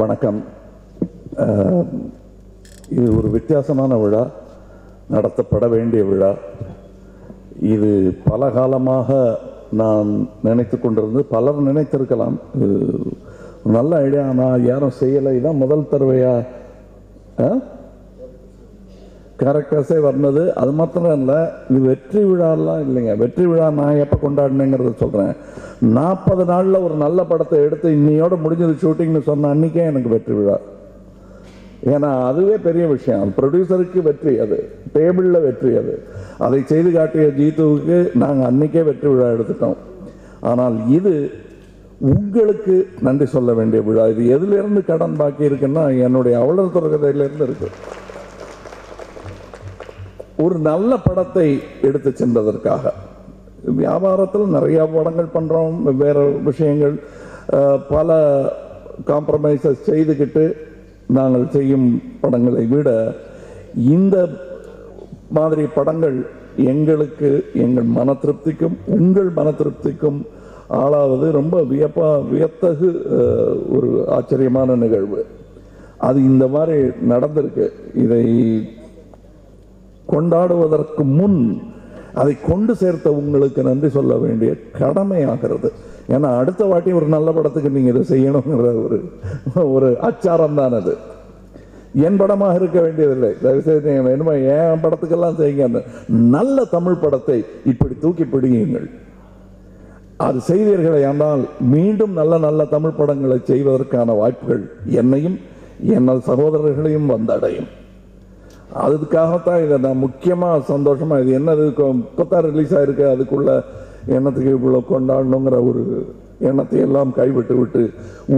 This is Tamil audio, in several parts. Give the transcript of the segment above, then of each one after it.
வணக்கம். இது ஒரு வித்தியாசமான விழா, நடத்தப்பட வேண்டிய விழா. இது பல காலமாக நான் நினைத்து கொண்டிருந்து, பலர் நினைத்திருக்கலாம் நல்ல ஐடியா, ஆனால் யாரும் செய்யலை. இதான் முதல் தடவையா கேரக்டர்ஸே வந்தது. அது மாத்திரம் இல்லை, இது வெற்றி விழாலாம் இல்லைங்க. வெற்றி விழா நான் எப்போ கொண்டாடினேங்கிறத சொல்கிறேன். 40 நாளில் ஒரு நல்ல படத்தை எடுத்து இன்னையோட முடிஞ்சது ஷூட்டிங்னு சொன்ன அன்றைக்கே எனக்கு வெற்றி விழா. ஏன்னா அதுவே பெரிய விஷயம். அது ப்ரொடியூசருக்கு வெற்றி, அது டேபிளில் வெற்றி. அது அதை செய்து காட்டிய ஜீத்துவுக்கு நாங்கள் அன்றைக்கே வெற்றி விழா எடுத்துட்டோம். ஆனால் இது உங்களுக்கு நன்றி சொல்ல வேண்டிய விழா. இது எதிலிருந்து கடன் பாக்கி இருக்குன்னா, என்னுடைய அவலர் தொடர்கதையிலிருந்து இருக்கு. ஒரு நல்ல படத்தை எடுத்து சென்றதற்காக வியாபாரத்தில் நிறைய படங்கள் பண்ணுறோம், வெவ்வேறு விஷயங்கள், பல காம்ப்ரமைசஸ் செய்துக்கிட்டு நாங்கள் செய்யும் படங்களை விட இந்த மாதிரி படங்கள் எங்களுக்கு, எங்கள் மன திருப்திக்கும் உங்கள் மன திருப்திக்கும் ஆளாவது ரொம்ப வியத்தகு ஒரு ஆச்சரியமான நிகழ்வு. அது இந்த மாதிரி நடந்திருக்கு. இதை கொண்டாடுவதற்கு முன் அதை கொண்டு சேர்த்த உங்களுக்கு நன்றி சொல்ல வேண்டிய கடமையாகிறது. ஏன்னா அடுத்த வாட்டி ஒரு நல்ல படத்துக்கு நீங்கள் இதை செய்யணுங்கிற ஒரு அச்சாரம் தான் அது. என் படமாக இருக்க வேண்டியதில்லை. தயவுசெய்து என்னமோ என் படத்துக்கெல்லாம் செய்யுங்க. நல்ல தமிழ் படத்தை இப்படி தூக்கி பிடியுங்கள். அது செய்தீர்களே ஆனால் மீண்டும் நல்ல நல்ல தமிழ் படங்களை செய்வதற்கான வாய்ப்புகள் என்னையும் எனது சகோதரர்களையும் வந்தடையும். அதுக்காகத்தான் இதை நான் முக்கியமாக சந்தோஷமாக, இது என்னது இப்போத்தான் ரிலீஸ் ஆகிருக்கு, அதுக்குள்ள எண்ணத்துக்கு இவ்வளோ கொண்டாடணுங்கிற ஒரு எண்ணத்தை எல்லாம் கைவிட்டு விட்டு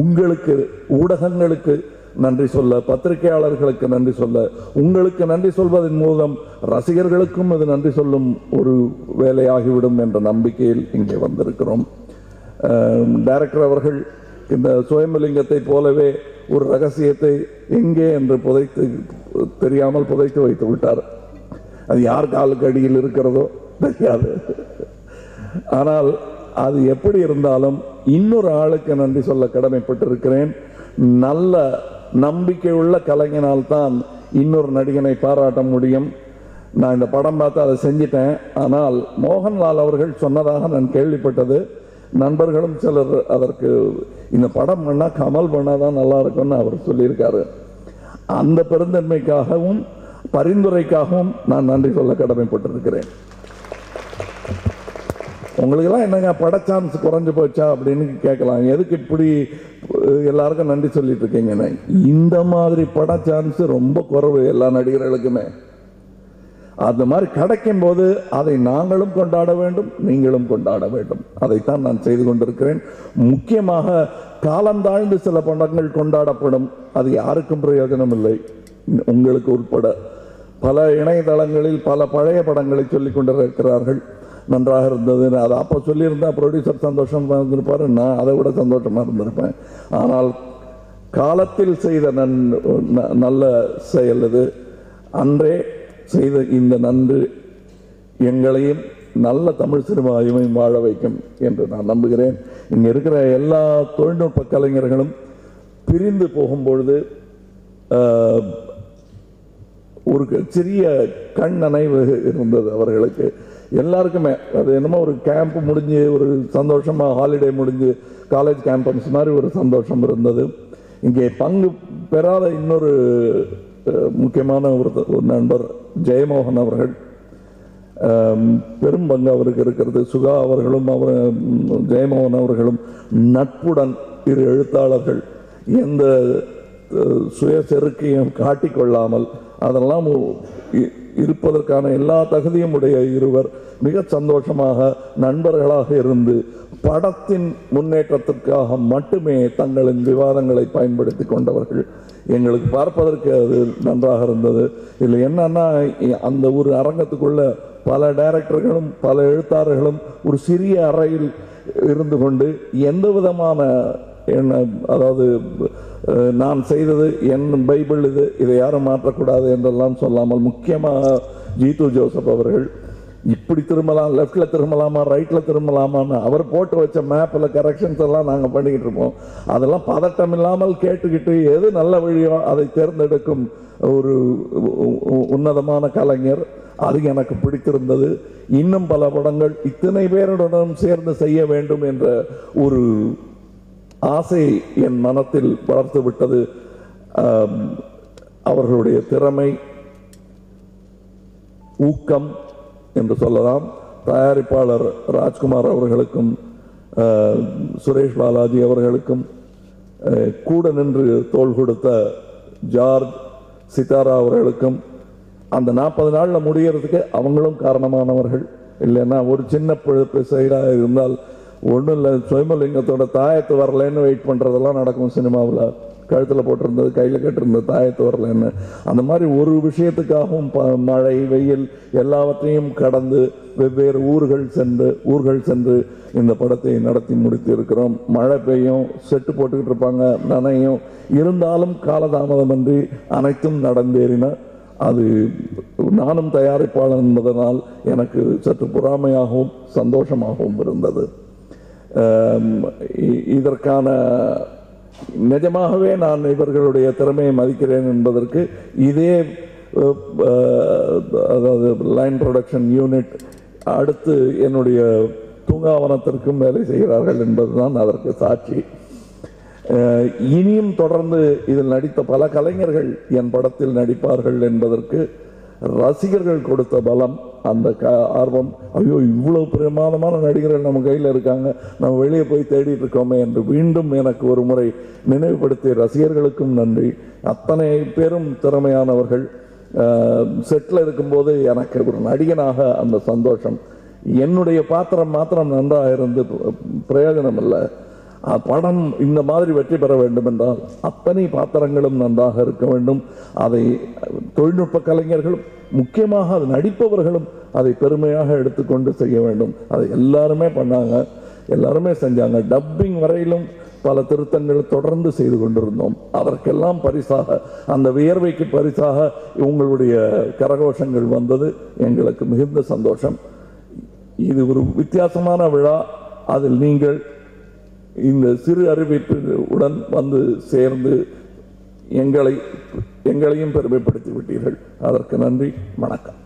உங்களுக்கு, ஊடகங்களுக்கு நன்றி சொல்ல, பத்திரிகையாளர்களுக்கு நன்றி சொல்ல, உங்களுக்கு நன்றி சொல்வதன் மூலம் ரசிகர்களுக்கும் இது நன்றி சொல்லும் ஒரு வேலையாகிவிடும் என்ற நம்பிக்கையில் இங்கே வந்திருக்கிறோம். டைரக்டர் அவர்கள் இந்த சுயம்பலிங்கத்தை போலவே ஒரு ரகசியத்தை எங்கே என்று தெரியாமல் புதைத்து வைத்து விட்டார். அது யார் காலுக்கு அடியில் இருக்கிறதோ தெரியாது. ஆனால் அது எப்படி இருந்தாலும் இன்னொரு ஆளுக்கு நன்றி சொல்ல கடமைப்பட்டிருக்கிறேன். நல்ல நம்பிக்கை உள்ள கலைஞனால் தான் இன்னொரு நடிகனை பாராட்ட முடியும். நான் இந்த படம் பார்த்து அதை செஞ்சிட்டேன். ஆனால் மோகன்லால் அவர்கள் சொன்னதாக நான் கேள்விப்பட்டது. நண்பர்களும் சிலர் அதற்கு இந்த படம் பண்ணா கமல் பண்ணாதான் நல்லா இருக்கும்னு அவர் சொல்லியிருக்காரு. அந்த பெருந்தன்மைக்காகவும் பரிந்துரைக்காகவும் நான் நன்றி சொல்ல கடமைப்பட்டிருக்கிறேன். உங்களுக்கெல்லாம் என்னங்க பட சான்ஸ் குறைஞ்சு போச்சா அப்படின்னு கேட்கலாம். எதுக்கு இப்படி எல்லாருக்கும் நன்றி சொல்லிட்டு இருக்கீங்கன்னு. இந்த மாதிரி பட சான்ஸ் ரொம்ப குறைவு எல்லா நடிகர்களுக்குமே. அந்த மாதிரி கிடைக்கும் போது அதை நாங்களும் கொண்டாட வேண்டும், நீங்களும் கொண்டாட வேண்டும். அதைத்தான் நான் செய்து கொண்டிருக்கிறேன். முக்கியமாக காலந்தாழ்ந்து சில படங்கள் கொண்டாடப்படும், அது யாருக்கும் பிரயோஜனம் இல்லை, உங்களுக்கு உட்பட. பல இணையதளங்களில் பல பழைய படங்களை சொல்லிக் கொண்டிருக்கிறார்கள், நன்றாக இருந்தது. அதை அப்போ சொல்லியிருந்தா ப்ரொடியூசர் சந்தோஷமாக இருந்திருப்பார், நான் அதை விட சந்தோஷமாக இருந்திருப்பேன். ஆனால் காலத்தில் செய்த நல்ல செயல் இது. அன்றே செய்த இந்த நன்று எங்களையும் நல்ல தமிழ் சினிமாவையும் வாழ வைக்கும் என்று நான் நம்புகிறேன். இங்கே இருக்கிற எல்லா தொழில்நுட்ப கலைஞர்களும் பிரிந்து போகும்பொழுது ஒரு சிறிய கண் நனைவு இருந்தது அவர்களுக்கு எல்லாருக்குமே. அது என்னமோ ஒரு கேம்ப் முடிஞ்சு ஒரு சந்தோஷமாக, ஹாலிடே முடிஞ்சு காலேஜ் கேம்பஸ் மாதிரி ஒரு சந்தோஷம் இருந்தது. இங்கே பங்கு பெறாத இன்னொரு முக்கியமான ஒரு நண்பர் ஜெயமோகன் அவர்கள், பெரும் பங்கு அவருக்கு இருக்கிறது. சுகா அவர்களும் ஜெயமோகன் அவர்களும் நட்புடன் இரு எழுத்தாளர்கள் எந்த சுய செருக்கையும் காட்டிக்கொள்ளாமல் அதெல்லாம் இருப்பதற்கான எல்லா தகுதியும் உடைய இருவர் மிக சந்தோஷமாக நண்பர்களாக இருந்து படத்தின் முன்னேற்றத்திற்காக மட்டுமே தங்களின் விவாதங்களை பயன்படுத்தி கொண்டவர்கள். எங்களுக்கு பார்ப்பதற்கு அது நன்றாக இருந்தது. இதில் என்னன்னா, அந்த ஒரு அரங்கத்துக்குள்ள பல டைரக்டர்களும் பல எழுத்தாளர்களும் ஒரு சிறிய அறையில் இருந்து கொண்டு எந்த விதமான அதாவது நான் செய்தது என் பைபிள் இதை யாரும் மாற்றக்கூடாது என்றெல்லாம் சொல்லாமல், முக்கியமாக ஜீத்து ஜோசப் அவர்கள் இப்படி திரும்பலாம், லெஃப்ட்ல திரும்பலாமா, ரைட்ல திரும்பலாமான்னு அவர் போட்டு வச்ச மேப்பில் கரெக்ஷன்ஸ் எல்லாம் நாங்கள் பண்ணிக்கிட்டு இருப்போம். அதெல்லாம் பதட்டம் இல்லாமல் கேட்டுக்கிட்டு எது நல்ல வழியோ அதை தேர்ந்தெடுக்கும் ஒரு உன்னதமான கலைஞர். அது எனக்கு பிடித்திருந்தது. இன்னும் பல படங்கள் இத்தனை பேருடன் சேர்ந்து செய்ய வேண்டும் என்ற ஒரு ஆசை என் மனத்தில் வளர்த்து விட்டது. அவர்களுடைய திறமை, ஊக்கம் என்று சொல்லலாம். தயாரிப்பாளர் ராஜ்குமார் அவர்களுக்கும் சுரேஷ் பாலாஜி அவர்களுக்கும் கூட நின்று தோள் கொடுத்த ஜார்ஜ் சித்தாரா அவர்களுக்கும் அந்த 40 நாளில் முடியறதுக்கு அவங்களும் காரணமானவர்கள். இல்லைன்னா ஒரு சின்ன பிழப்பு சைடாக இருந்தால் ஒன்றும் இல்லை, சுயம்பலிங்கத்தோட தாயத்து வரலன்னு வெயிட் பண்ணுறதெல்லாம் நடக்கும் சினிமாவில். கழுத்தில் போட்டிருந்தது, கையில் கட்டிருந்தது, தாயத்து வரலன்னு. அந்த மாதிரி ஒரு விஷயத்துக்காகவும் மழை வெயில் எல்லாவற்றையும் கடந்து வெவ்வேறு ஊர்கள் சென்று இந்த படத்தை நடத்தி முடித்து இருக்கிறோம். மழை பெய்யும், செட்டு போட்டுக்கிட்டு இருப்பாங்க, நனையும், இருந்தாலும் காலதாமதமின்றி அனைத்தும் நடந்தேறின. அது நானும் தயாரிப்பாளர் என்பதனால் எனக்கு சற்று பொறாமையாகவும் சந்தோஷமாகவும் இருந்தது. இதற்கான நிஜமாகவே நான் இவர்களுடைய திறமையை மதிக்கிறேன் என்பதற்கு இதே அதாவது லைன் ப்ரொடக்ஷன் யூனிட் அடுத்து என்னுடைய தூங்காவனத்திற்கும் வேலை செய்கிறார்கள் என்பதுதான் அதற்கு சாட்சி. இனியும் தொடர்ந்து இதில் நடித்த பல கலைஞர்கள் என் படத்தில் நடிப்பார்கள் என்பதற்கு ரசிகர்கள் கொடுத்த பலம், அந்த ஆர்வம். ஐயோ, இவ்வளவு பிரமாதமான நடிகர்கள் நம்ம கையில் இருக்காங்க, நம்ம வெளியே போய் தேடிட்டு இருக்கோமே என்று மீண்டும் எனக்கு ஒரு முறை நினைவுபடுத்திய ரசிகர்களுக்கும் நன்றி. அத்தனை பேரும் திறமையானவர்கள். செட்டில் இருக்கும்போது எனக்கு ஒரு நடிகனாக அந்த சந்தோஷம். என்னுடைய பாத்திரம் மாத்திரம் நன்றாக இருந்து பிரயோஜனம் இல்லை. படம் இந்த மாதிரி வெற்றி பெற வேண்டும் என்றால் அத்தனை பாத்திரங்களும் நன்றாக இருக்க வேண்டும். அதை தொழில்நுட்ப கலைஞர்களும் முக்கியமாக அது நடிப்பவர்களும் அதை பெருமையாக எடுத்துக்கொண்டு செய்ய வேண்டும். அதை எல்லாருமே பண்ணாங்க, எல்லாருமே செஞ்சாங்க. டப்பிங் வரையிலும் பல திருத்தங்கள் தொடர்ந்து செய்து கொண்டிருந்தோம். அதற்கெல்லாம் பரிசாக, அந்த வியர்வைக்கு பரிசாக உங்களுடைய கரகோஷங்கள் வந்தது எங்களுக்கு மிகுந்த சந்தோஷம். இது ஒரு வித்தியாசமான விழா. அதில் நீங்கள் இந்த சிறு அறிவிப்பு உடன் வந்து சேர்ந்து எங்களையும் பெருமைப்படுத்தி விட்டீர்கள். அதற்கு நன்றி. வணக்கம்.